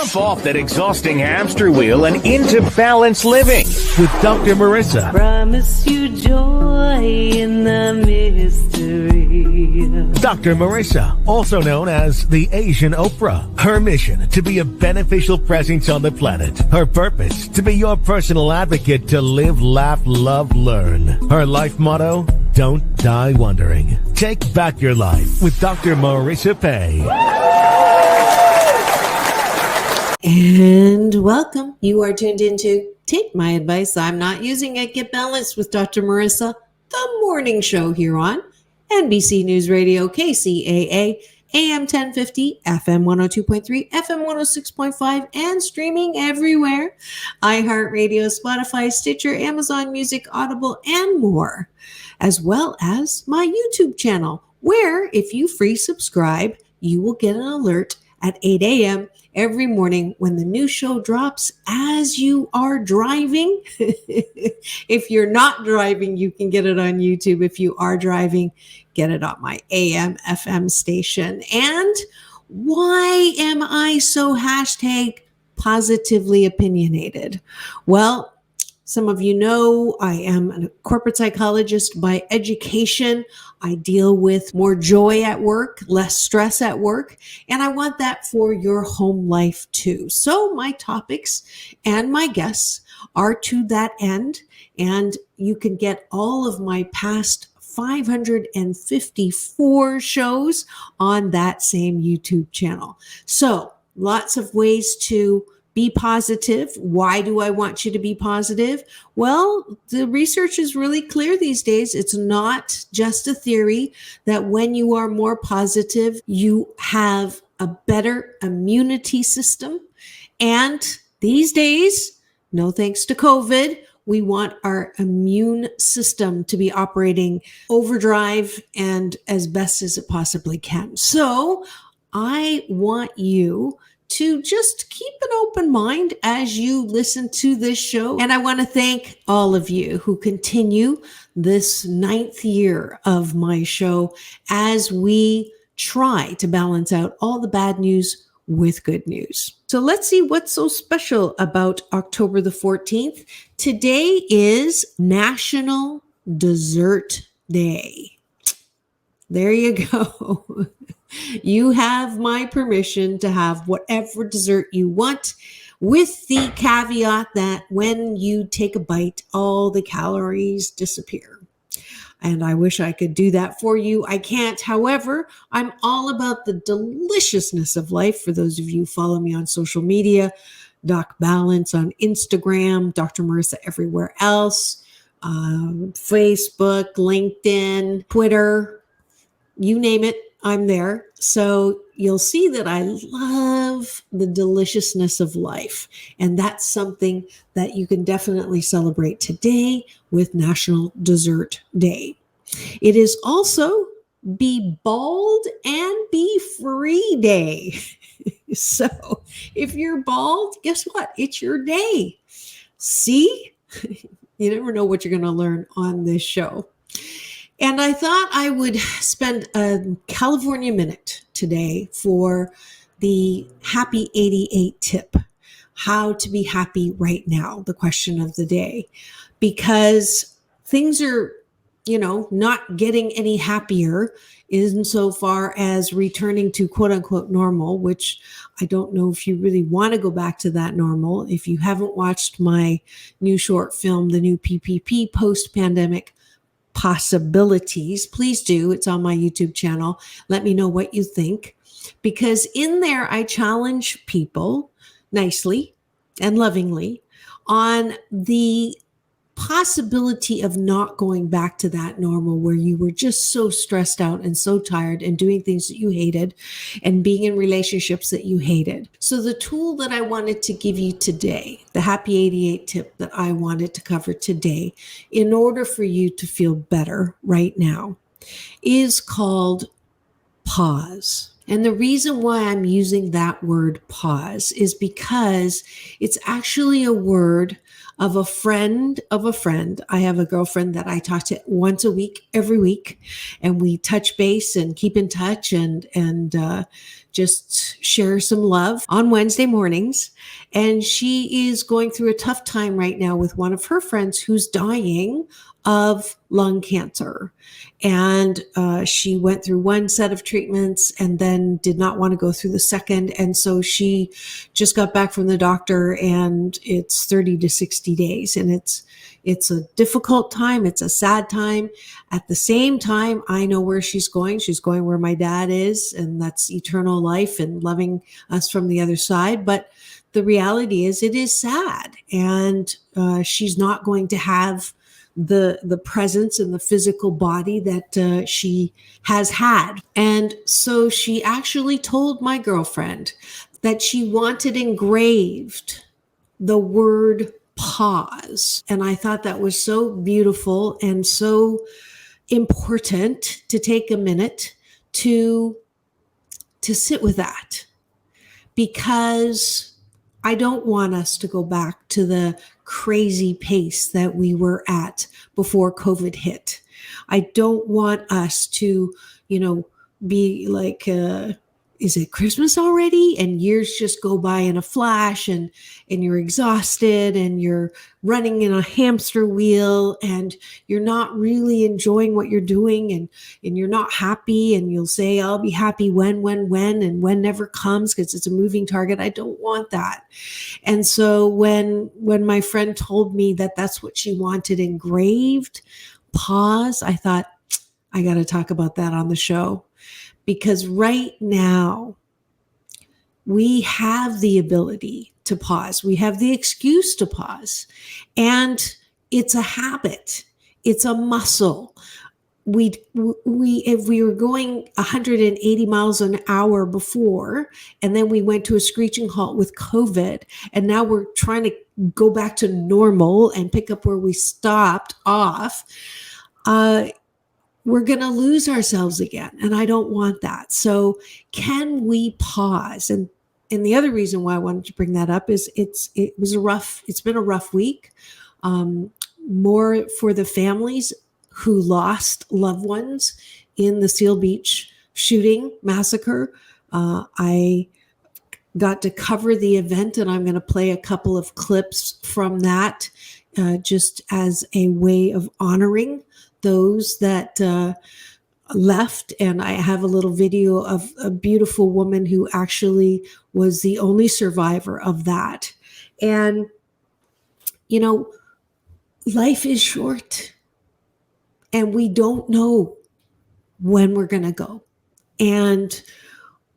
Jump off that exhausting hamster wheel and into balanced living with Dr. Marissa. Promise you joy in the mystery. Dr. Marissa, also known as the Asian Oprah. Her mission, to be a beneficial presence on the planet. Her purpose, to be your personal advocate to live, laugh, love, learn. Her life motto, don't die wondering. Take back your life with Dr. Marissa Pay. And welcome. You are tuned into Take My Advice. I'm Not Using It. Get Balanced with Dr. Marissa, the morning show here on NBC News Radio, KCAA, AM 1050, FM 102.3, FM 106.5, and streaming everywhere. iHeartRadio, Spotify, Stitcher, Amazon Music, Audible, and more. As well as my YouTube channel, where if you free subscribe, you will get an alert at 8 a.m. every morning when the new show drops as you are driving. If you're not driving, you can get it on YouTube. If you are driving, get it on my AM FM station. And why am I so hashtag positively opinionated? Well, some of you know I am a corporate psychologist by education. I deal with more joy at work, less stress at work, and I want that for your home life too. So my topics and my guests are to that end, and you can get all of my past 554 shows on that same YouTube channel. So lots of ways to be positive. Why do I want you to be positive? Well, the research is really clear these days. It's not just a theory that when you are more positive, you have a better immunity system. And these days, no thanks to COVID, we want our immune system to be operating overdrive and as best as it possibly can. So I want you to just keep an open mind as you listen to this show. And I want to thank all of you who continue this 9th year of my show as we try to balance out all the bad news with good news. So let's see what's so special about October the 14th. Today is National Dessert Day. There you go. You have my permission to have whatever dessert you want, with the caveat that when you take a bite, all the calories disappear. And I wish I could do that for you. I can't. However, I'm all about the deliciousness of life. For those of you who follow me on social media, Doc Balance on Instagram, Dr. Marissa everywhere else, Facebook, LinkedIn, Twitter, you name it. I'm there. So you'll see that I love the deliciousness of life. And that's something that you can definitely celebrate today with National Dessert Day. It is also Be Bald and Be Free Day. So if you're bald, guess what? It's your day. See? You never know what you're going to learn on this show. And I thought I would spend a California minute today for the Happy 88 tip, how to be happy right now, the question of the day, because things are, not getting any happier insofar as returning to quote unquote normal, which I don't know if you really want to go back to that normal. If you haven't watched my new short film, The New PPP Post-Pandemic Possibilities, please do. It's on my YouTube channel. Let me know what you think, because in there I challenge people nicely and lovingly on the possibility of not going back to that normal where you were just so stressed out and so tired and doing things that you hated and being in relationships that you hated. So the tool that I wanted to give you today, the Happy 88 tip that I wanted to cover today in order for you to feel better right now, is called pause. And the reason why I'm using that word pause is because it's actually a word of a friend of a friend. I have a girlfriend that I talk to once a week, every week, and we touch base and keep in touch and just share some love on Wednesday mornings. And she is going through a tough time right now with one of her friends who's dying of lung cancer. And she went through one set of treatments and then did not want to go through the second. And so she just got back from the doctor, and it's 30 to 60 days. And it's a difficult time. It's a sad time. At the same time, I know where she's going. She's going where my dad is, and that's eternal life and loving us from the other side. But the reality is it is sad, and she's not going to have the presence and the physical body that she has had. And so she actually told my girlfriend that she wanted engraved the word pause. And I thought that was so beautiful and so important to take a minute to sit with that, because I don't want us to go back to the crazy pace that we were at before COVID hit. I don't want us to, be like, is it Christmas already? And years just go by in a flash, and you're exhausted and you're running in a hamster wheel and you're not really enjoying what you're doing, and you're not happy, and you'll say, I'll be happy when, and when never comes because it's a moving target. I don't want that. And so when my friend told me that that's what she wanted engraved, pause, I thought, I got to talk about that on the show. Because right now, we have the ability to pause. We have the excuse to pause. And it's a habit. It's a muscle. If we were going 180 miles an hour before, and then we went to a screeching halt with COVID, and now we're trying to go back to normal and pick up where we stopped off, we're going to lose ourselves again. And I don't want that. So can we pause? And the other reason why I wanted to bring that up is it's been a rough week, more for the families who lost loved ones in the Seal Beach shooting massacre. I got to cover the event, and I'm going to play a couple of clips from that just as a way of honoring those that left. And I have a little video of a beautiful woman who actually was the only survivor of that. And, life is short, and we don't know when we're going to go. And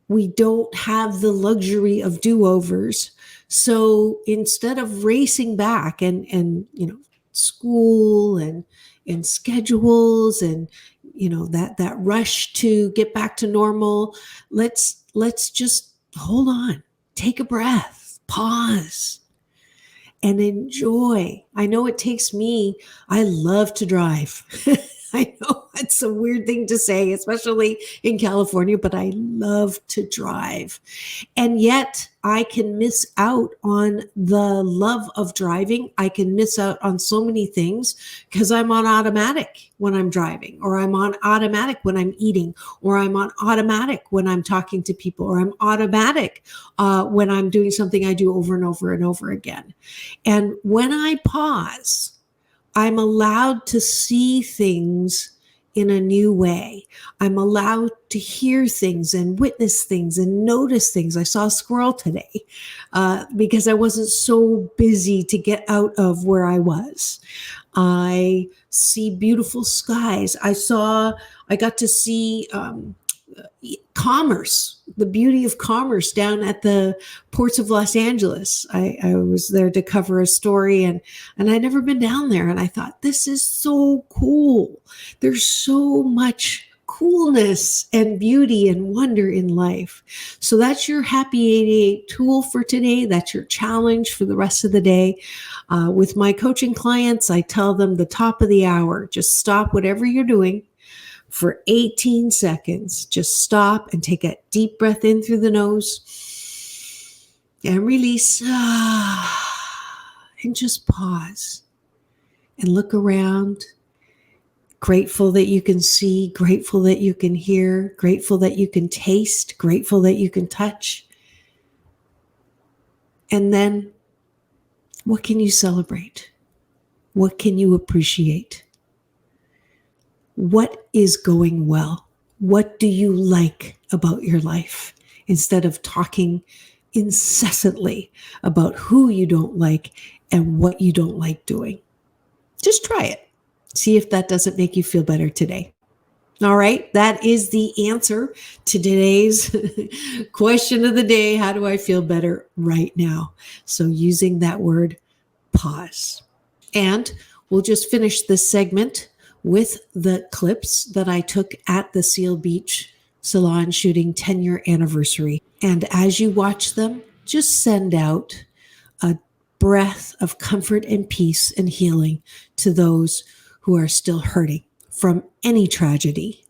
we don't have the luxury of do-overs. So instead of racing back and school and schedules and that rush to get back to normal, let's just hold on, take a breath, pause, and enjoy. I know it takes me, I love to drive. I know it's a weird thing to say, especially in California, but I love to drive. And yet I can miss out on the love of driving. I can miss out on so many things because I'm on automatic when I'm driving, or I'm on automatic when I'm eating, or I'm on automatic when I'm talking to people, or I'm automatic when I'm doing something I do over and over and over again. And when I pause, I'm allowed to see things in a new way. I'm allowed to hear things and witness things and notice things. I saw a squirrel today because I wasn't so busy to get out of where I was. I see beautiful skies. I got to see commerce, the beauty of commerce down at the ports of Los Angeles. I was there to cover a story, and I'd never been down there. And I thought, this is so cool. There's so much coolness and beauty and wonder in life. So that's your Happy 88 tool for today. That's your challenge for the rest of the day. With my coaching clients, I tell them the top of the hour, just stop whatever you're doing for 18 seconds. Just stop and take a deep breath in through the nose and release. and just pause and look around. Grateful that you can see, grateful that you can hear, grateful that you can taste, grateful that you can touch. And then what can you celebrate? What can you appreciate? What is going well? What do you like about your life? Instead of talking incessantly about who you don't like and what you don't like doing. Just try it. See if that doesn't make you feel better today. All right, that is the answer to today's question of the day. How do I feel better right now? So using that word, pause. And we'll just finish this segment with the clips that I took at the Seal Beach Salon shooting 10-year anniversary. And as you watch them, just send out a breath of comfort and peace and healing to those who are still hurting from any tragedy,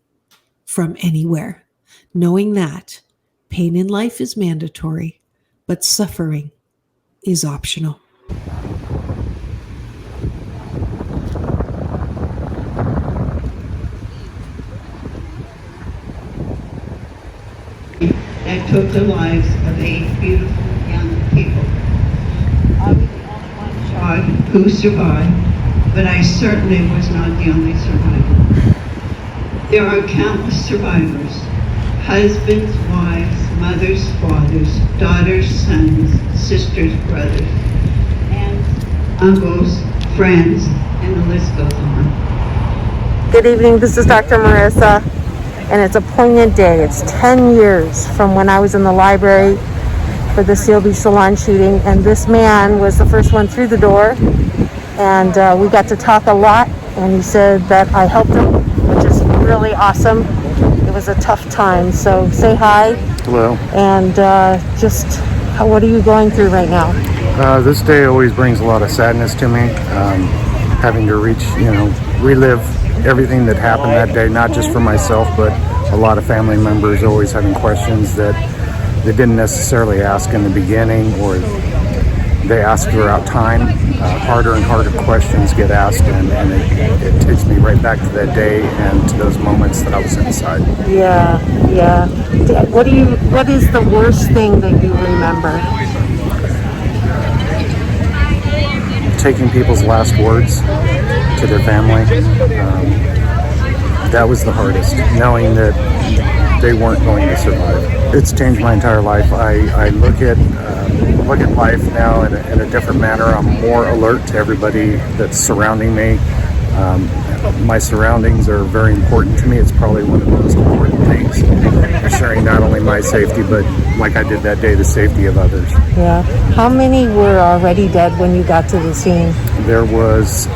from anywhere, knowing that pain in life is mandatory, but suffering is optional. That took the lives of 8 beautiful young people. I was the only one child who survived, but I certainly was not the only survivor. There are countless survivors: husbands, wives, mothers, fathers, daughters, sons, sisters, brothers, aunts, uncles, friends, and the list goes on. Good evening, this is Dr. Marissa, and it's a poignant day. It's 10 years from when I was in the library for the Seal Beach Salon shooting, and this man was the first one through the door, and we got to talk a lot, and he said that I helped him, which is really awesome. It was a tough time, so say hi. Hello. And what are you going through right now? This day always brings a lot of sadness to me, having to relive everything that happened that day, not just for myself, but a lot of family members always having questions that they didn't necessarily ask in the beginning, or they ask throughout time. Harder and harder questions get asked, and it takes me right back to that day and to those moments that I was inside. Yeah. What is the worst thing that you remember? Taking people's last words to their family. That was the hardest, knowing that they weren't going to survive. It's changed my entire life. I look at life now in a different manner. I'm more alert to everybody that's surrounding me. My surroundings are very important to me. It's probably one of the most important things. Ensuring not only my safety, but like I did that day, the safety of others. Yeah. How many were already dead when you got to the scene? There was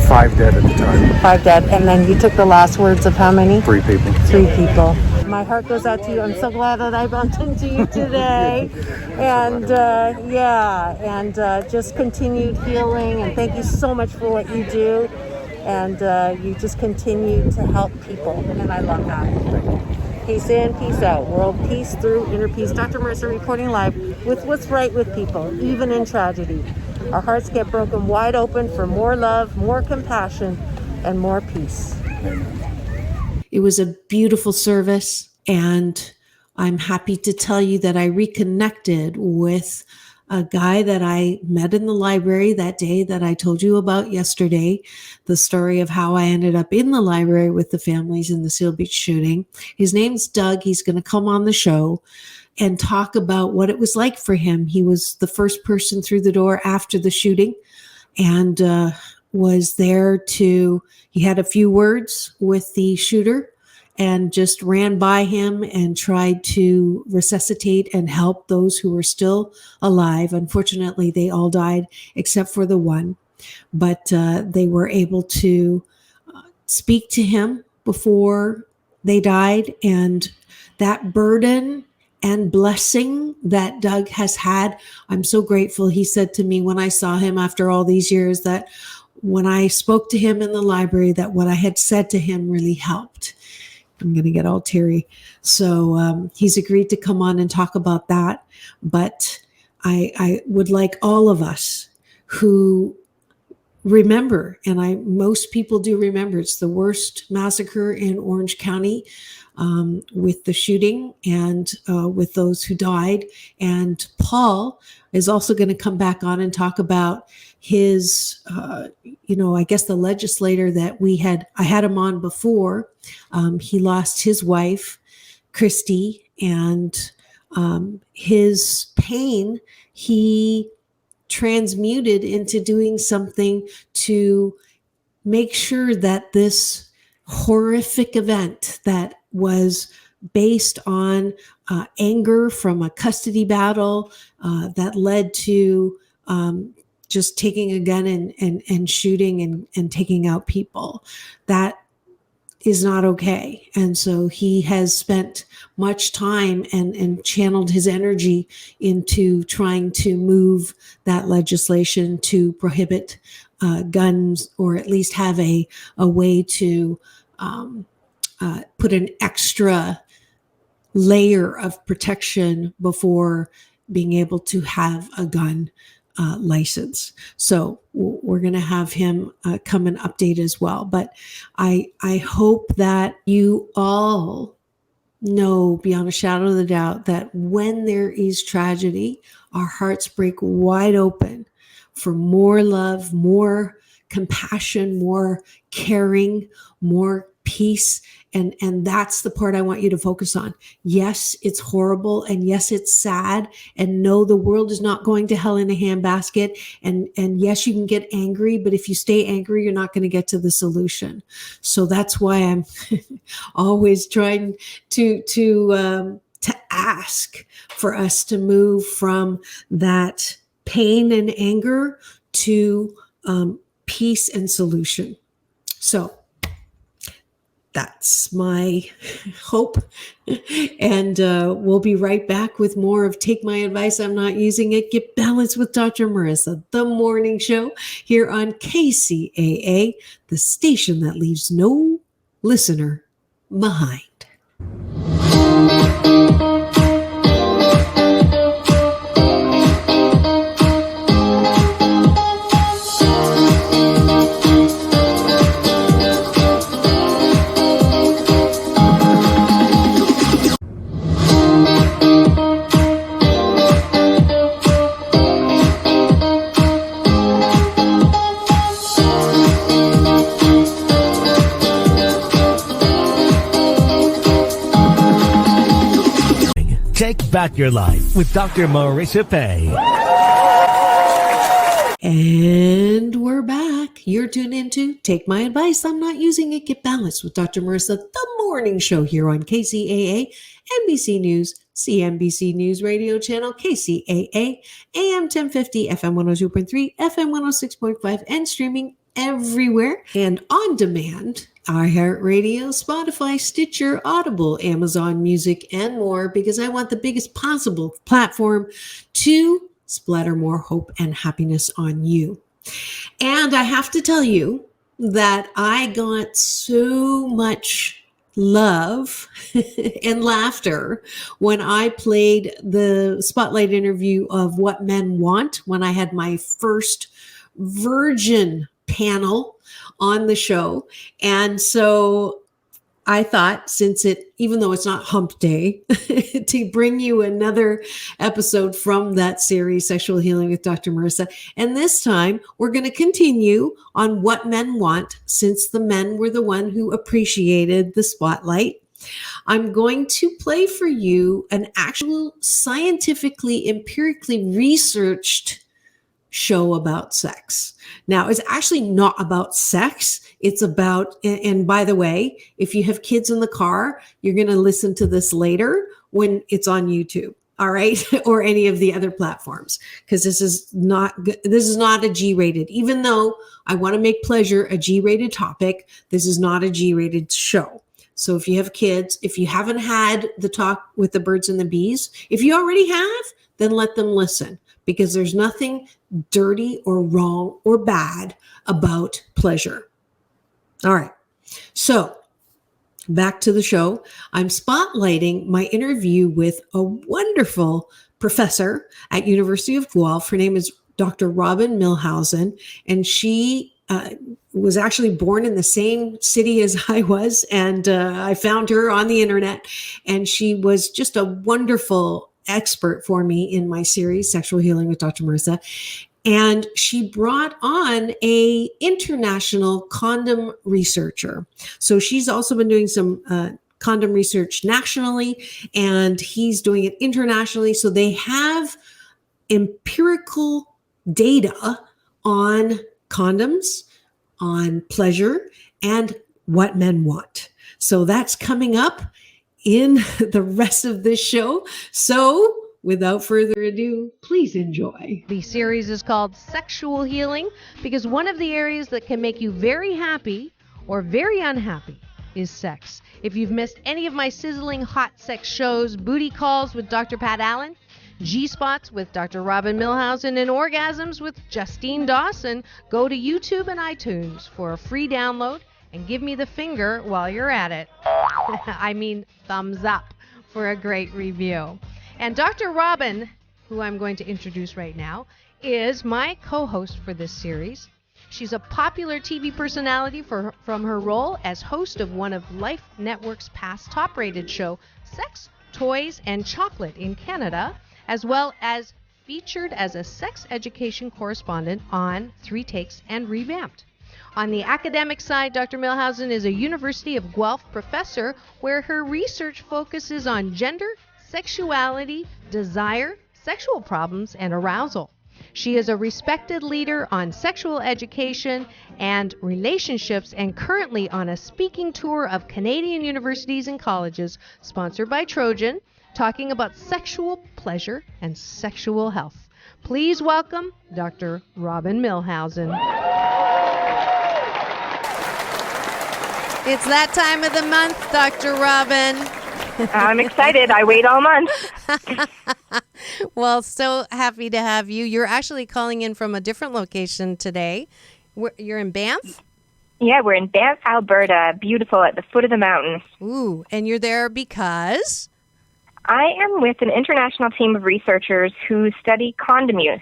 5 dead at the time. 5 dead. And then you took the last words of how many? 3 people. 3 people. My heart goes out to you. I'm so glad that I bumped into you today. And just continued healing. And thank you so much for what you do. And you just continue to help people. And I love that. Peace in, peace out. World peace through inner peace. Dr. Marissa reporting live with what's right with people, even in tragedy. Our hearts get broken wide open for more love, more compassion, and more peace. It was a beautiful service, and I'm happy to tell you that I reconnected with a guy that I met in the library that day that I told you about yesterday, the story of how I ended up in the library with the families in the Seal Beach shooting. His name's Doug. He's going to come on the show and talk about what it was like for him. He was the first person through the door after the shooting, and was there he had a few words with the shooter and just ran by him and tried to resuscitate and help those who were still alive. Unfortunately, they all died except for the one, but they were able to speak to him before they died. And that burden and blessing that Doug has had, I'm so grateful. He said to me when I saw him after all these years that when I spoke to him in the library, that what I had said to him really helped. I'm going to get all teary. So he's agreed to come on and talk about that. But I would like all of us who remember, and most people do remember, it's the worst massacre in Orange County, with the shooting and with those who died. And Paul is also going to come back on and talk about his, I guess the legislator that I had him on before. He lost his wife, Christy, and his pain, he transmuted into doing something to make sure that this horrific event that was based on anger from a custody battle that led to just taking a gun and shooting and taking out people, that is not okay. And so he has spent much time and channeled his energy into trying to move that legislation to prohibit guns, or at least have a way to put an extra layer of protection before being able to have a gun license. So we're going to have him come and update as well. But I hope that you all know beyond a shadow of a doubt that when there is tragedy, our hearts break wide open for more love, more compassion, more caring, more peace. And that's the part I want you to focus on. Yes, it's horrible. And yes, it's sad. And no, the world is not going to hell in a handbasket. And yes, you can get angry, but if you stay angry, you're not going to get to the solution. So that's why I'm always trying to ask for us to move from that pain and anger to peace and solution. So that's my hope. And we'll be right back with more of Take My Advice, I'm Not Using It. Get Balanced with Dr. Marissa, the morning show here on KCAA, the station that leaves no listener behind. Take back your life with Dr. Marissa Pay. And we're back. You're tuned into Take My Advice, I'm Not Using It. Get Balanced with Dr. Marissa, the morning show here on KCAA, NBC News, CNBC News Radio Channel, KCAA, AM 1050, FM 102.3, FM 106.5, and streaming everywhere and on demand. iHeartRadio, Spotify, Stitcher, Audible, Amazon Music, and more, because I want the biggest possible platform to splatter more hope and happiness on you. And I have to tell you that I got so much love and laughter when I played the spotlight interview of What Men Want, when I had my first virgin panel on the show. And so I thought, even though it's not hump day, to bring you another episode from that series, Sexual Healing with Dr. Marissa. And this time we're going to continue on What Men Want, since the men were the one who appreciated the spotlight. I'm going to play for you an actual scientifically, empirically researched show about sex. Now, it's actually not about sex. It's about, and by the way, if you have kids in the car, you're going to listen to this later when it's on YouTube. All right. Or any of the other platforms, because this is not a G-rated, even though I want to make pleasure a G-rated topic. This is not a G-rated show. So if you have kids, if you haven't had the talk with the birds and the bees, if you already have, then let them listen, because there's nothing dirty or wrong or bad about pleasure. All right. So back to the show. I'm spotlighting my interview with a wonderful professor at University of Guelph. Her name is Dr. Robin Millhausen, and she was actually born in the same city as I was, and I found her on the internet, and she was just a wonderful expert for me in my series, Sexual Healing with Dr. Marissa. And she brought on a international condom researcher. So she's also been doing some condom research nationally, and he's doing it internationally. So they have empirical data on condoms, on pleasure, and what men want. So that's coming up in the rest of this show. So without further ado, please enjoy. The series is called Sexual Healing because one of the areas that can make you very happy or very unhappy is sex. If you've missed any of my sizzling hot sex shows, Booty Calls with Dr. Pat Allen, G-Spots with Dr. Robin Millhausen, and Orgasms with Justine Dawson, go to YouTube and iTunes for a free download and give me the finger while you're at it. I mean thumbs up for a great review. And Dr. Robin, who I'm going to introduce right now, is my co-host for this series. She's a popular TV personality from her role as host of one of Life Network's past top-rated show, Sex, Toys, and Chocolate in Canada, as well as featured as a sex education correspondent on 3 Takes and Revamped. On the academic side, Dr. Millhausen is a University of Guelph professor where her research focuses on gender, sexuality, desire, sexual problems, and arousal. She is a respected leader on sexual education and relationships and currently on a speaking tour of Canadian universities and colleges sponsored by Trojan, talking about sexual pleasure and sexual health. Please welcome Dr. Robin Millhausen. It's that time of the month, Dr. Robin. I'm excited. I wait all month. Well, so happy to have you. You're actually calling in from a different location today. You're in Banff? Yeah, we're in Banff, Alberta. Beautiful, at the foot of the mountains. Ooh, and you're there because? I am with an international team of researchers who study condom use.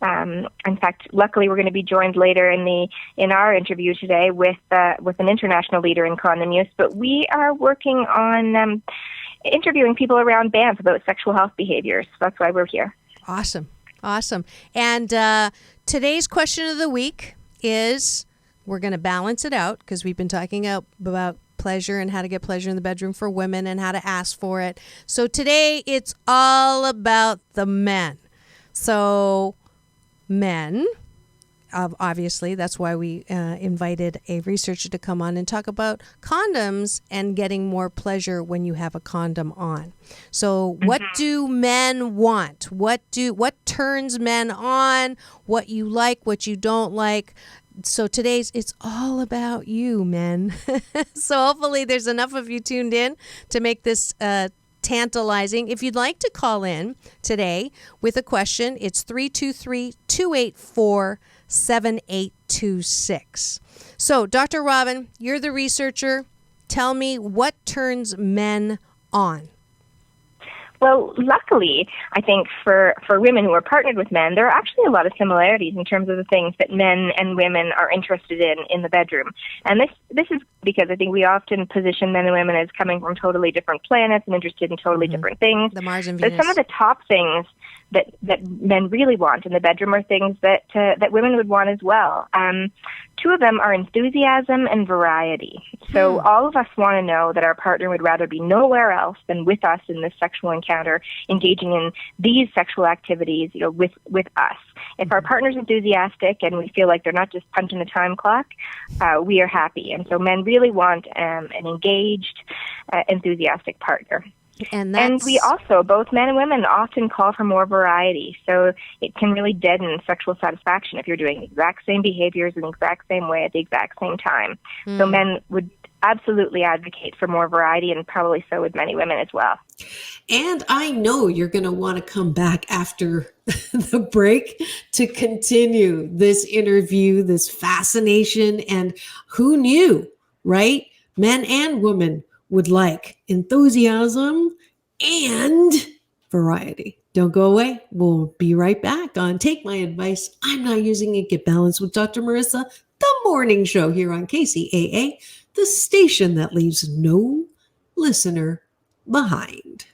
In fact, luckily, we're going to be joined later in our interview today with an international leader in condom use. But we are working on interviewing people around Banff about sexual health behaviors. That's why we're here. Awesome. And today's question of the week is, we're going to balance it out because we've been talking about pleasure and how to get pleasure in the bedroom for women and how to ask for it. So today it's all about the men. So men, obviously, that's why we invited a researcher to come on and talk about condoms and getting more pleasure when you have a condom on. So what do men want? What turns men on? What you like, what you don't like? So it's all about you, men. So hopefully there's enough of you tuned in to make this tantalizing. If you'd like to call in today with a question, it's 323-284-7826. So, Dr. Robin, you're the researcher. Tell me, what turns men on? Well, luckily, I think for women who are partnered with men, there are actually a lot of similarities in terms of the things that men and women are interested in the bedroom. And this is because I think we often position men and women as coming from totally different planets and interested in totally different things. The Mars and Venus. But some of the top things that men really want in the bedroom are things that women would want as well. Two of them are enthusiasm and variety. So all of us want to know that our partner would rather be nowhere else than with us in this sexual encounter, engaging in these sexual activities, with us. If our partner's enthusiastic and we feel like they're not just punching the time clock, we are happy. And so men really want an engaged, enthusiastic partner. And we also, both men and women, often call for more variety. So it can really deaden sexual satisfaction if you're doing the exact same behaviors in the exact same way at the exact same time. So men would absolutely advocate for more variety, and probably so would many women as well. And I know you're going to want to come back after the break to continue this interview, this fascination, and who knew, right? Men and women would like enthusiasm and variety. Don't go away. We'll be right back on Take My Advice. I'm Not Using It. Get Balanced with Dr. Marissa, the morning show here on KCAA, the station that leaves no listener behind.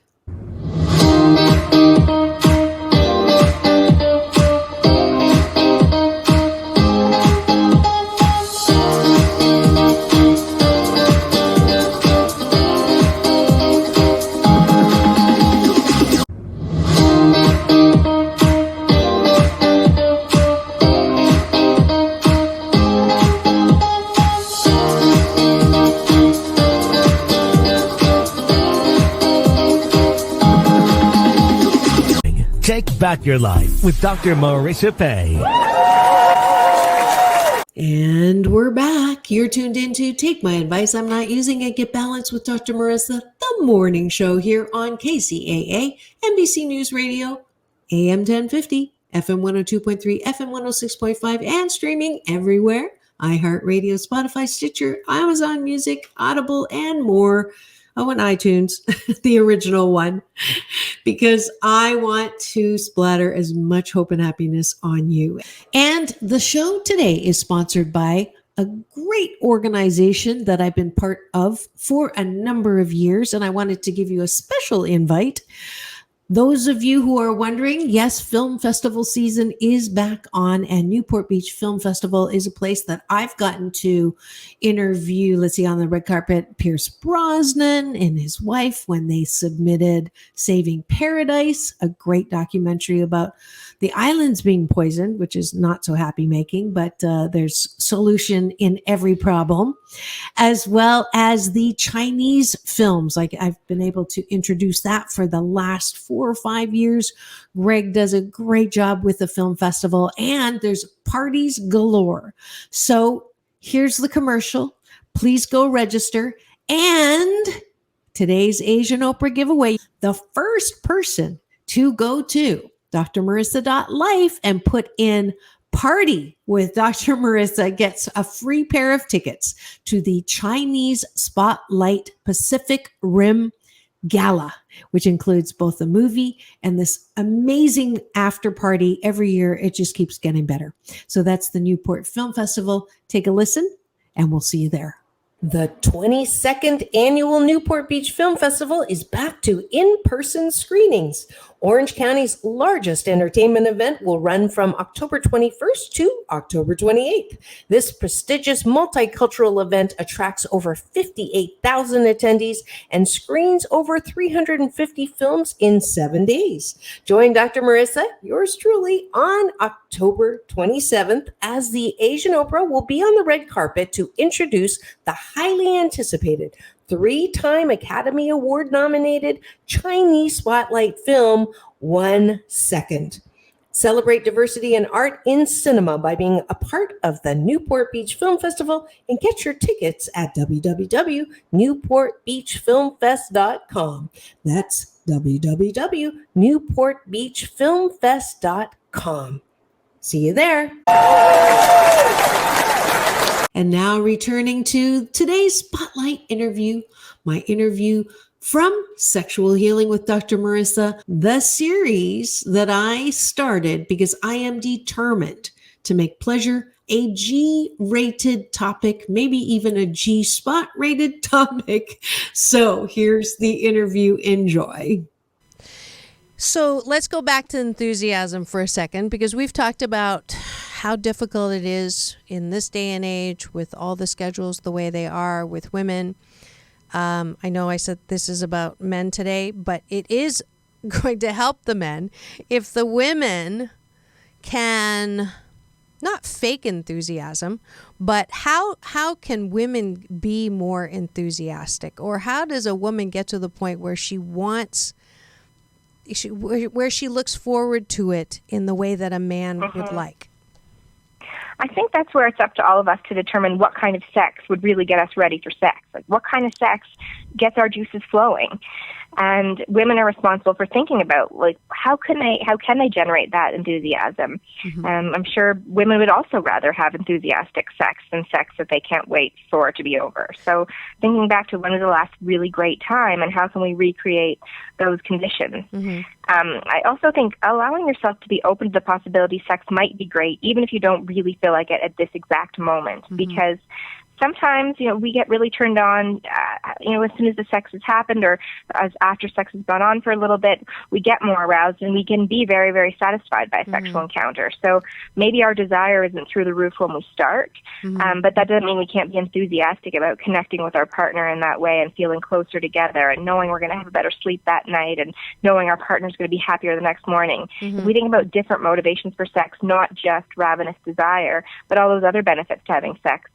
Take back your life with Dr. Marissa Pay. And we're back. You're tuned into Take My Advice. I'm Not Using It. Get Balanced with Dr. Marissa, the morning show here on KCAA, NBC News Radio, AM 1050, FM 102.3, FM 106.5, and streaming everywhere. iHeartRadio, Spotify, Stitcher, Amazon Music, Audible, and more. Oh, and iTunes, the original one, because I want to splatter as much hope and happiness on you. And the show today is sponsored by a great organization that I've been part of for a number of years, and I wanted to give you a special invite. Those of you who are wondering, yes, film festival season is back on, and Newport Beach Film Festival is a place that I've gotten to interview, let's see, on the red carpet, Pierce Brosnan and his wife when they submitted Saving Paradise, a great documentary about the islands being poisoned, which is not so happy making, but there's solution in every problem, as well as the Chinese films. Like I've been able to introduce that for the last 4 or 5 years. Greg does a great job with the film festival, and there's parties galore. So here's the commercial. Please go register. And today's Asian Oprah giveaway, the first person to go to drmarissa.life and put in party with Dr. Marissa gets a free pair of tickets to the Chinese Spotlight Pacific Rim Gala, which includes both the movie and this amazing after party every year. It just keeps getting better. So that's the Newport Film Festival. Take a listen and we'll see you there. The 22nd annual Newport Beach Film Festival is back to in-person screenings. Orange County's largest entertainment event will run from October 21st to October 28th. This prestigious multicultural event attracts over 58,000 attendees and screens over 350 films in 7 days. Join Dr. Marissa, yours truly, on October 27th as the Asian Oprah will be on the red carpet to introduce the highly anticipated 3-time Academy Award nominated Chinese Spotlight film, 1 Second. Celebrate diversity and art in cinema by being a part of the Newport Beach Film Festival and get your tickets at www.newportbeachfilmfest.com. That's www.newportbeachfilmfest.com. See you there. And now returning to today's Spotlight interview, my interview from Sexual Healing with Dr. Marissa, the series that I started because I am determined to make pleasure a G-rated topic, maybe even a G-spot rated topic. So here's the interview. Enjoy. So let's go back to enthusiasm for a second, because we've talked about how difficult it is in this day and age with all the schedules the way they are with women. I know I said this is about men today, but it is going to help the men if the women can not fake enthusiasm, but how can women be more enthusiastic? Or how does a woman get to the point where she wants, where she looks forward to it in the way that a man would like? I think that's where it's up to all of us to determine what kind of sex would really get us ready for sex. Like, what kind of sex gets our juices flowing? And women are responsible for thinking about, like, how can they generate that enthusiasm? I'm sure women would also rather have enthusiastic sex than sex that they can't wait for it to be over. So thinking back to when was the last really great time and how can we recreate those conditions? I also think allowing yourself to be open to the possibility sex might be great, even if you don't really feel like it at this exact moment, because sometimes, we get really turned on, as soon as the sex has happened or as after sex has gone on for a little bit, we get more aroused and we can be very, very satisfied by a sexual encounter. So maybe our desire isn't through the roof when we start, but that doesn't mean we can't be enthusiastic about connecting with our partner in that way and feeling closer together and knowing we're going to have a better sleep that night and knowing our partner's going to be happier the next morning. If we think about different motivations for sex, not just ravenous desire, but all those other benefits to having sex,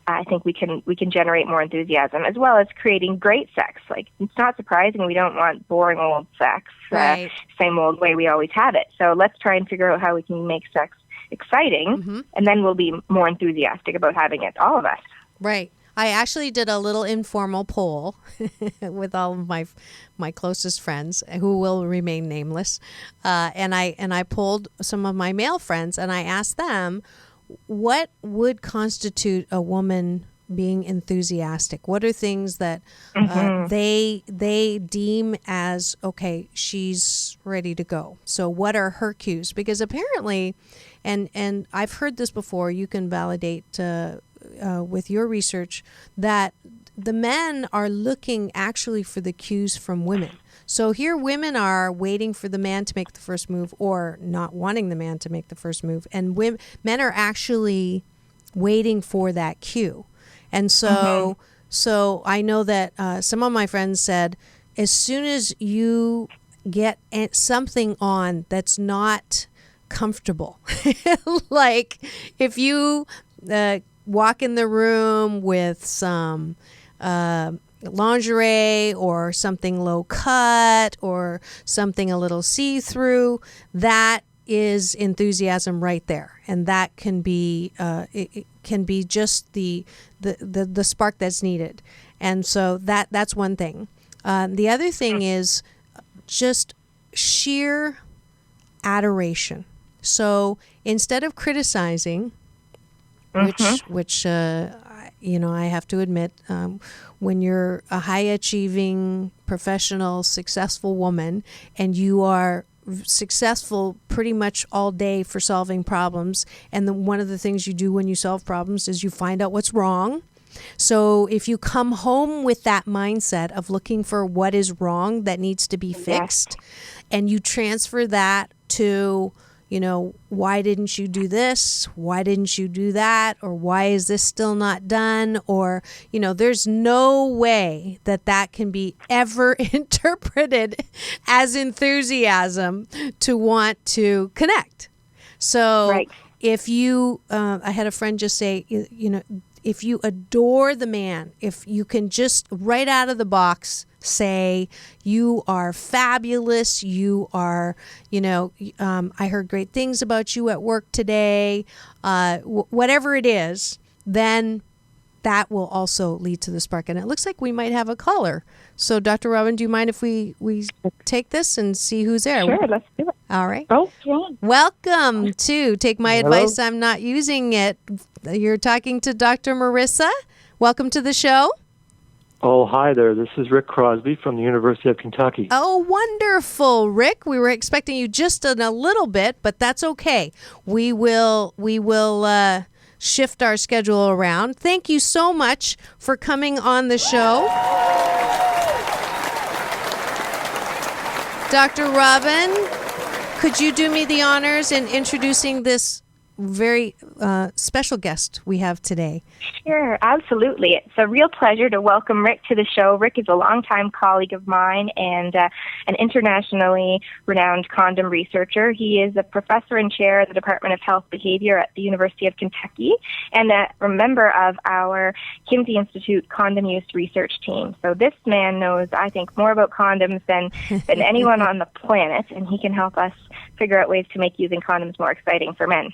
I think we can generate more enthusiasm, as well as creating great sex. Like, it's not surprising we don't want boring old sex, same old way we always have it. So let's try and figure out how we can make sex exciting, and then we'll be more enthusiastic about having it, all of us. Right. I actually did a little informal poll with all of my closest friends, who will remain nameless, and I polled some of my male friends, and I asked them, what would constitute a woman being enthusiastic? What are things that they deem as, okay, she's ready to go? So what are her cues? Because apparently, and I've heard this before, you can validate with your research, that the men are looking actually for the cues from women. So here women are waiting for the man to make the first move or not wanting the man to make the first move. And men are actually waiting for that cue. And so I know that some of my friends said, as soon as you get something on that's not comfortable, like if you walk in the room with some lingerie or something low cut or something a little see-through, that is enthusiasm right there, and that can be it can be just the spark that's needed. And so that's one thing. The other thing is just sheer adoration. So instead of criticizing, which I have to admit, when you're a high-achieving, professional, successful woman and you are successful pretty much all day for solving problems, and one of the things you do when you solve problems is you find out what's wrong. So if you come home with that mindset of looking for what is wrong that needs to be fixed, and you transfer that to, why didn't you do this? Why didn't you do that? Or why is this still not done? Or, there's no way that can be ever interpreted as enthusiasm to want to connect. So if you, I had a friend just say, if you adore the man, if you can just right out of the box say, you are fabulous, you are, I heard great things about you at work today, whatever it is, then that will also lead to the spark. And it looks like we might have a caller. So Dr. Robin, do you mind if we take this and see who's there? Sure, let's do it. All right. Oh, John. Welcome to Take My Advice, I'm Not Using It. You're talking to Dr. Marissa. Welcome to the show. Oh, hi there. This is Rick Crosby from the University of Kentucky. Oh, wonderful, Rick. We were expecting you just in a little bit, but that's okay. We will shift our schedule around. Thank you so much for coming on the show. Dr. Robin, could you do me the honors in introducing this very special guest we have today? Sure, absolutely. It's a real pleasure to welcome Rick to the show. Rick is a longtime colleague of mine and an internationally renowned condom researcher. He is a professor and chair of the Department of Health Behavior at the University of Kentucky and a member of our Kinsey Institute condom use research team. So this man knows, I think, more about condoms than anyone on the planet, and he can help us figure out ways to make using condoms more exciting for men.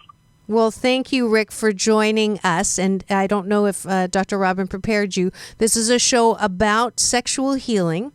Well, thank you, Rick, for joining us. And I don't know if Dr. Robin prepared you. This is a show about sexual healing.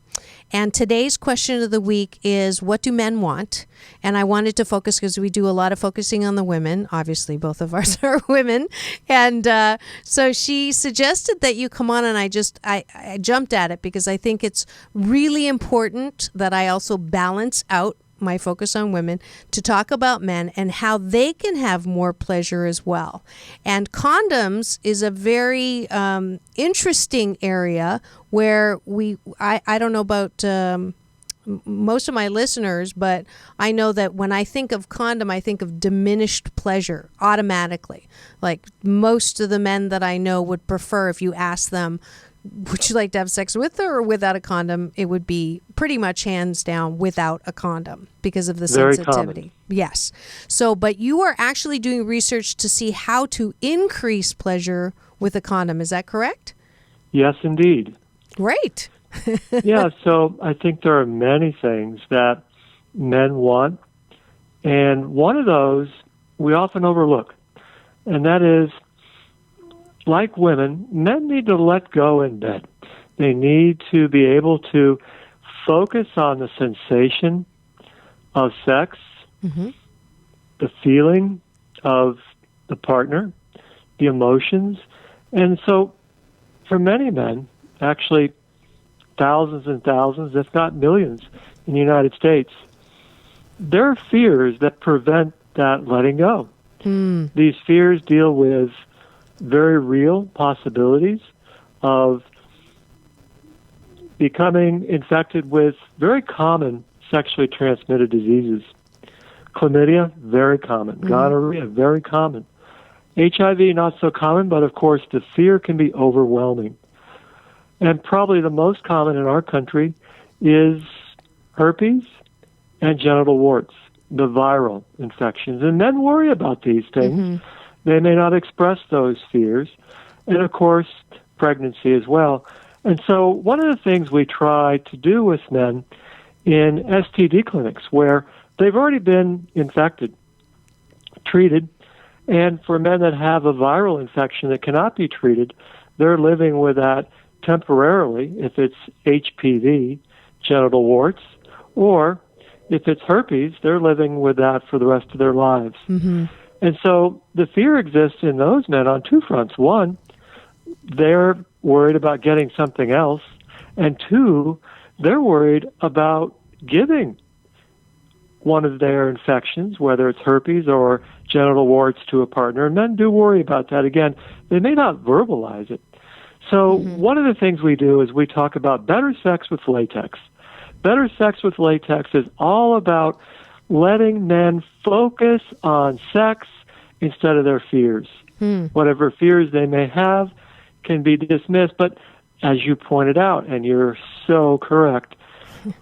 And today's question of the week is, what do men want? And I wanted to focus, because we do a lot of focusing on the women. Obviously, both of us are women. And so she suggested that you come on, and I jumped at it because I think it's really important that I also balance out my focus on women to talk about men and how they can have more pleasure as well. And condoms is a very interesting area where I don't know about most of my listeners, but I know that when I think of condom, I think of diminished pleasure automatically. Like most of the men that I know would prefer, if you ask them, would you like to have sex with or without a condom? It would be pretty much hands down without a condom because of the Very sensitivity. common. Yes. So, but you are actually doing research to see how to increase pleasure with a condom. Is that correct? Yes, indeed. Great. Yeah, so I think there are many things that men want, and one of those we often overlook, and that is, like women, men need to let go in bed. They need to be able to focus on the sensation of sex, the feeling of the partner, the emotions. And so for many men, actually thousands and thousands, if not millions in the United States, there are fears that prevent that letting go. These fears deal with very real possibilities of becoming infected with very common sexually transmitted diseases. Chlamydia, very common. Gonorrhea, very common. HIV, not so common, but of course the fear can be overwhelming. And probably the most common in our country is herpes and genital warts, the viral infections. And men worry about these things. They may not express those fears. And, of course, pregnancy as well. And so one of the things we try to do with men in STD clinics where they've already been infected, treated, and for men that have a viral infection that cannot be treated, they're living with that temporarily, if it's HPV, genital warts, or if it's herpes, they're living with that for the rest of their lives. And so the fear exists in those men on two fronts. One, they're worried about getting something else. And two, they're worried about giving one of their infections, whether it's herpes or genital warts, to a partner. And men do worry about that. Again, they may not verbalize it. So one of the things we do is we talk about better sex with latex. Better sex with latex is all about letting men focus on sex instead of their fears. Whatever fears they may have can be dismissed. But as you pointed out, and you're so correct,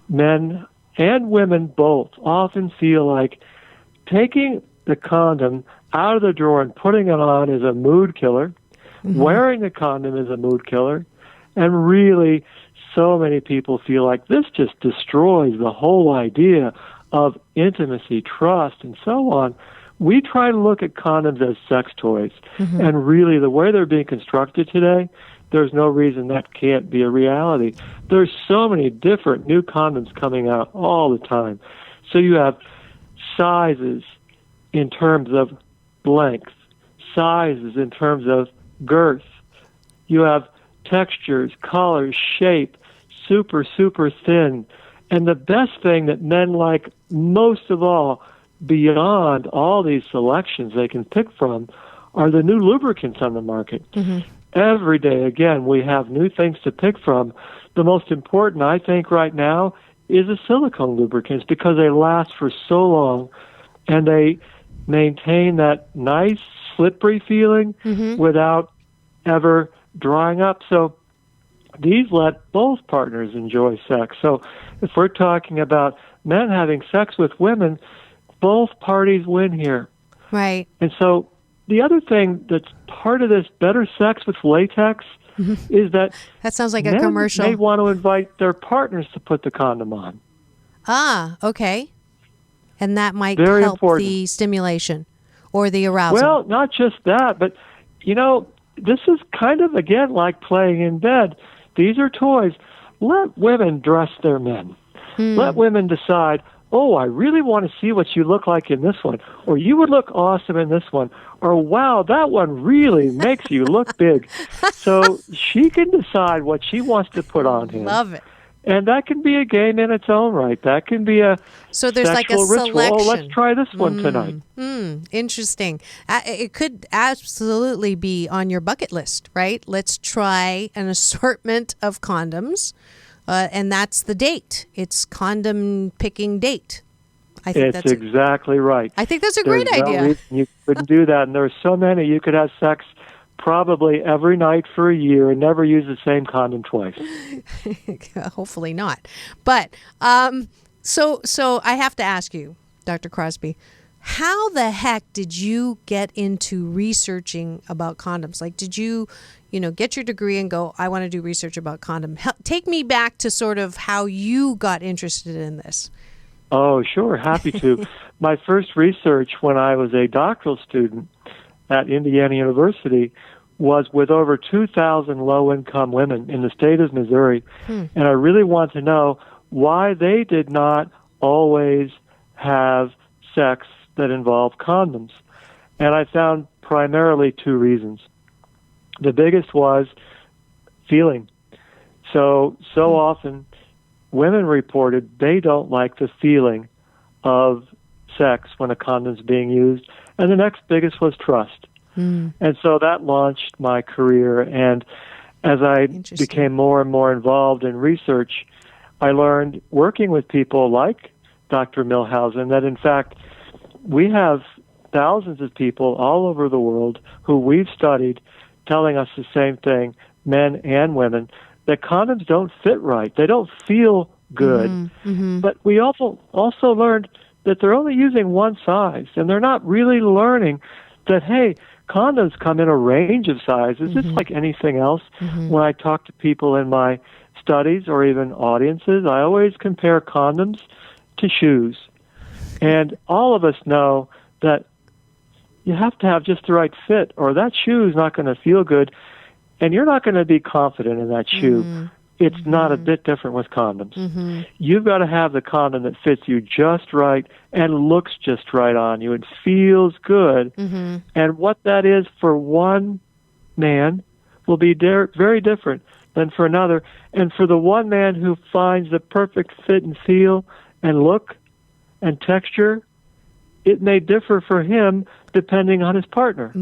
men and women both often feel like taking the condom out of the drawer and putting it on is a mood killer. Wearing the condom is a mood killer. And really, so many people feel like this just destroys the whole idea of intimacy, trust, and so on. We try to look at condoms as sex toys. And really, the way they're being constructed today, there's no reason that can't be a reality. There's so many different new condoms coming out all the time. So you have sizes in terms of length, sizes in terms of girth. You have textures, colors, shape, super, super thin. And the best thing that men like most of all, beyond all these selections they can pick from, are the new lubricants on the market. Every day, again, we have new things to pick from. The most important, I think, right now is the silicone lubricants because they last for so long and they maintain that nice, slippery feeling without ever drying up. So these let both partners enjoy sex. So if we're talking about men having sex with women, both parties win here. Right. And so the other thing that's part of this better sex with latex is that sounds like a men commercial. may want to invite their partners to put the condom on. Ah, okay. And that might Very help important. the stimulation or the arousal. Well, not just that, but, you know, this is kind of, again, like playing in bed. These are toys. let women dress their men. Let women decide, oh, I really want to see what you look like in this one, or you would look awesome in this one, or wow, that one really makes you look big. So she can decide what she wants to put on him. Love it. And that can be a game in its own right. That can be a so there's like a sexual ritual. selection. Oh, let's try this one tonight. Interesting. It could absolutely be on your bucket list, right? Let's try an assortment of condoms, and that's the date. It's condom picking date. I think it's exactly right. I think that's a great idea. No reason you couldn't do that, and there's so many. You could have sex probably every night for a year and never use the same condom twice. Hopefully not. But so I have to ask you, Dr. Crosby, how the heck did you get into researching about condoms? Like, did you get your degree and go, I want to do research about condom? Take me back to sort of how you got interested in this. Oh, sure. Happy to. My first research when I was a doctoral student at Indiana University was with over 2,000 low-income women in the state of Missouri. And I really want to know why they did not always have sex that involved condoms. And I found primarily two reasons. The biggest was feeling. So often women reported they don't like the feeling of sex when a condom's being used. And the next biggest was trust. And so that launched my career. And as I became more and more involved in research, I learned working with people like Dr. Millhausen that, in fact, we have thousands of people all over the world who we've studied telling us the same thing, men and women, that condoms don't fit right. They don't feel good. But we also learned that they're only using one size, and they're not really learning that, hey, condoms come in a range of sizes. It's like anything else. When I talk to people in my studies or even audiences, I always compare condoms to shoes. And all of us know that you have to have just the right fit, or that shoe is not going to feel good, and you're not going to be confident in that shoe. It's not a bit different with condoms. You've got to have the condom that fits you just right and looks just right on you and feels good. And what that is for one man will be very different than for another. And for the one man who finds the perfect fit and feel and look and texture, it may differ for him depending on his partner.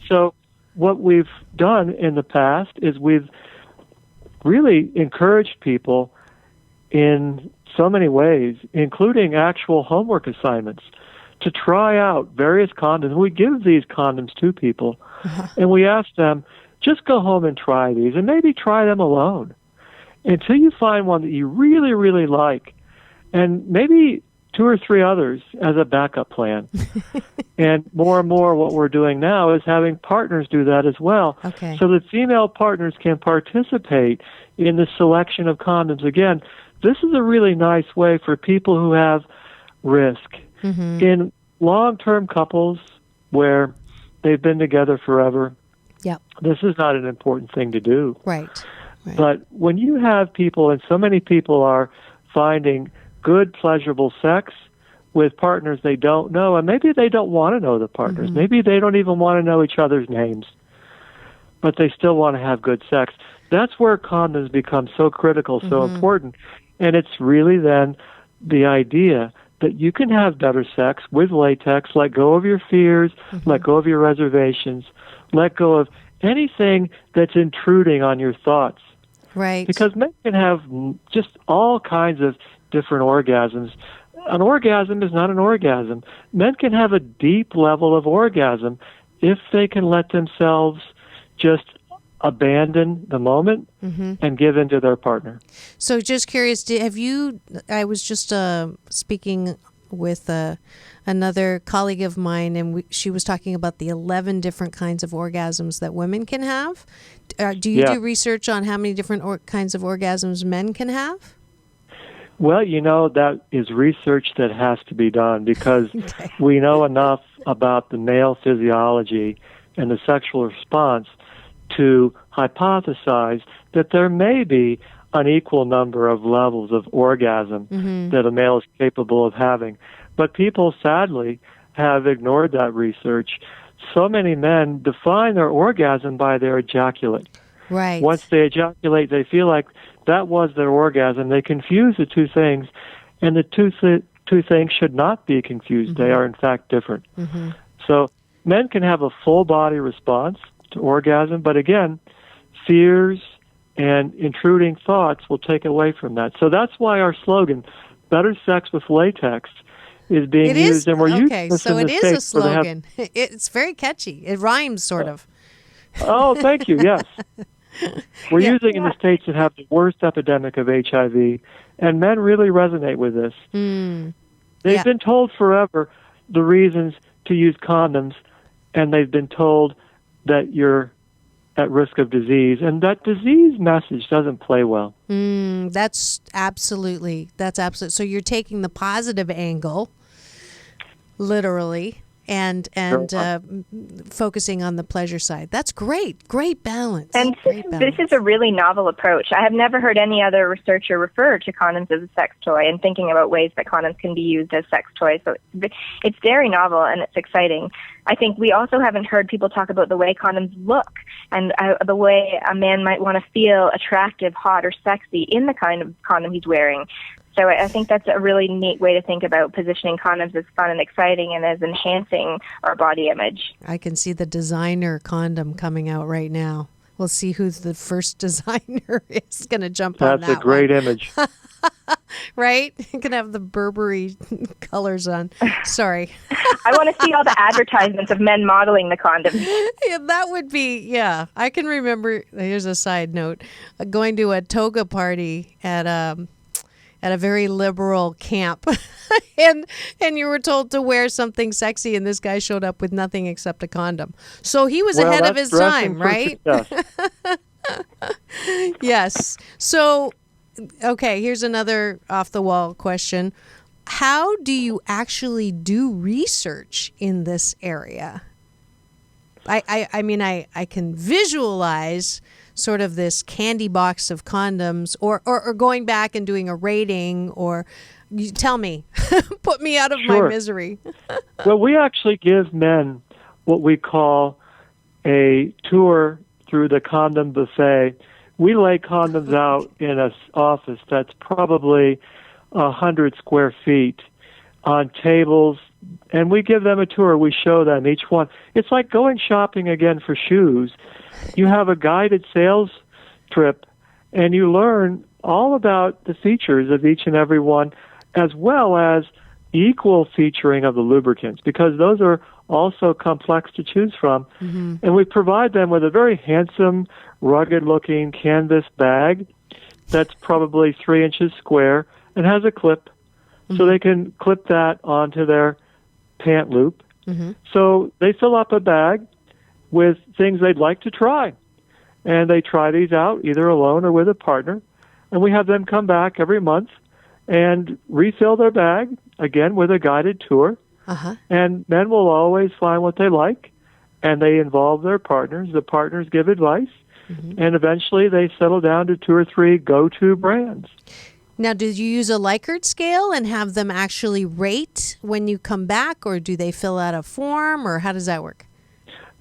So what we've done in the past is we've really encouraged people in so many ways, including actual homework assignments, to try out various condoms. We give these condoms to people, and we ask them, just go home and try these, and maybe try them alone until you find one that you really, really like, and maybe 2 or 3 others as a backup plan. And more what we're doing now is having partners do that as well. So that female partners can participate in the selection of condoms. Again, this is a really nice way for people who have risk. In long-term couples where they've been together forever, this is not an important thing to do. But when you have people, and so many people are finding good, pleasurable sex with partners they don't know, and maybe they don't want to know the partners. Maybe they don't even want to know each other's names, but they still want to have good sex. That's where condoms become so critical, so important. And it's really then the idea that you can have better sex with latex, let go of your fears, let go of your reservations, let go of anything that's intruding on your thoughts. Because men can have just all kinds of different orgasms. An orgasm is not an orgasm. Men can have a deep level of orgasm if they can let themselves just abandon the moment and give in to their partner. So just curious, I was just speaking with another colleague of mine, and she was talking about the 11 different kinds of orgasms that women can have. Do you do research on how many different kinds of orgasms men can have? Well, that is research that has to be done because we know enough about the male physiology and the sexual response to hypothesize that there may be unequal number of levels of orgasm that a male is capable of having. But people, sadly, have ignored that research. So many men define their orgasm by their ejaculate. Right. Once they ejaculate, they feel like that was their orgasm. They confuse the two things, and the two things should not be confused. They are, in fact, different. So men can have a full-body response to orgasm, but again, fears and intruding thoughts will take away from that. So that's why our slogan, Better Sex with Latex, is being used. And we're using this so in it the is a States slogan. It's very catchy. It rhymes, sort of. Oh, thank you, yes. We're using in the States that have the worst epidemic of HIV, and men really resonate with this. They've been told forever the reasons to use condoms, and they've been told that you're at risk of disease, and that disease message doesn't play well. That's absolutely. So you're taking the positive angle, literally, and focusing on the pleasure side. That's great. Great balance. And this is a really novel approach. I have never heard any other researcher refer to condoms as a sex toy and thinking about ways that condoms can be used as sex toys. So it's very novel and it's exciting. I think we also haven't heard people talk about the way condoms look and the way a man might want to feel attractive, hot, or sexy in the kind of condom he's wearing. So I think that's a really neat way to think about positioning condoms as fun and exciting and as enhancing our body image. I can see the designer condom coming out right now. We'll see who the first designer is going to jump on that. That's a great image. Right? You can have the Burberry colors on. Sorry. I want to see all the advertisements of men modeling the condoms. Yeah, that would be, I can remember, here's a side note, going to a toga party at a very liberal camp and you were told to wear something sexy and this guy showed up with nothing except a condom. So he was ahead of his time, right? Yes. So, okay, here's another off-the-wall question. How do you actually do research in this area? I mean, I can visualize sort of this candy box of condoms or going back and doing a rating, or you tell me, put me out of my misery. Well, we actually give men what we call a tour through the Condom Buffet. We lay condoms out in an office that's probably 100 square feet on tables, and we give them a tour. We show them each one. It's like going shopping again for shoes. You have a guided sales trip, and you learn all about the features of each and every one, as well as equal featuring of the lubricants, because those are also complex to choose from. And we provide them with a very handsome, rugged-looking canvas bag that's probably 3 inches square and has a clip, so they can clip that onto their pant loop. So they fill up a bag with things they'd like to try. And they try these out either alone or with a partner. And we have them come back every month and refill their bag, again, with a guided tour. And men will always find what they like, and they involve their partners. The partners give advice, and eventually they settle down to 2 or 3 go-to brands. Now, did you use a Likert scale and have them actually rate when you come back, or do they fill out a form, or how does that work?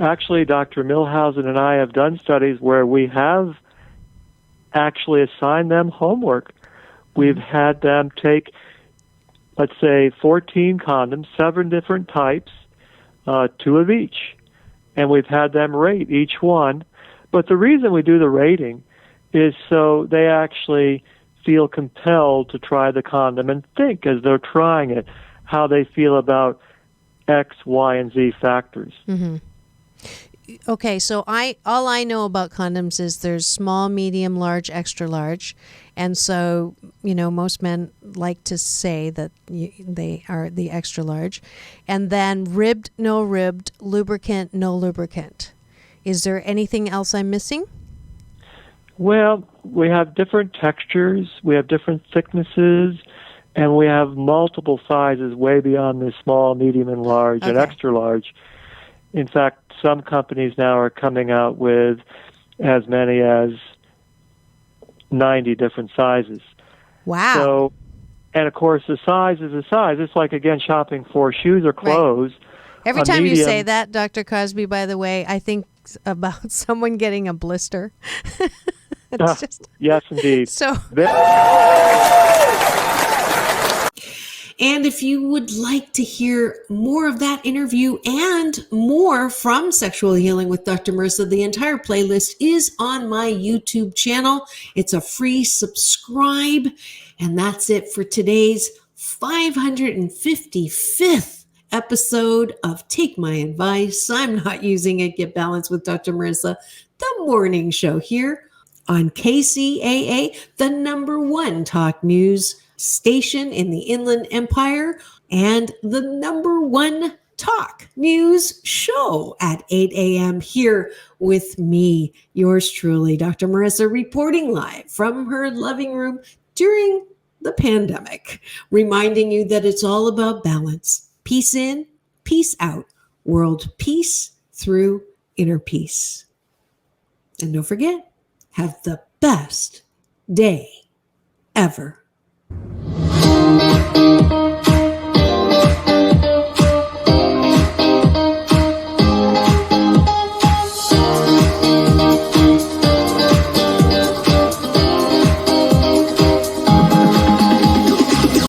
Actually, Dr. Millhausen and I have done studies where we have actually assigned them homework. We've had them take, let's say, 14 condoms, 7 different types, 2 of each. And we've had them rate each one. But the reason we do the rating is so they actually feel compelled to try the condom and think as they're trying it how they feel about X, Y, and Z factors. Okay, so all I know about condoms is there's small, medium, large, extra large. And so, most men like to say that they are the extra large. And then ribbed, no ribbed, lubricant, no lubricant. Is there anything else I'm missing? Well, we have different textures, we have different thicknesses, and we have multiple sizes way beyond the small, medium, and large, and extra large. In fact, some companies now are coming out with as many as 90 different sizes. Wow. So, and of course, the size is a size. It's like, again, shopping for shoes or clothes. Every A time you medium- say that, Dr. Cosby, by the way, I think about someone getting a blister. It's just yes, indeed. so. And if you would like to hear more of that interview and more from Sexual Healing with Dr. Marissa, the entire playlist is on my YouTube channel. It's a free subscribe. And that's it for today's 555th episode of Take My Advice. I'm Not Using It, Get Balanced with Dr. Marissa, the morning show here on KCAA, the #1 talk news station in the Inland Empire and the #1 talk news show at 8 a.m. here with me, yours truly, Dr. Marissa, reporting live from her living room during the pandemic, reminding you that it's all about balance. Peace in, peace out. World peace through inner peace. And don't forget, have the best day ever.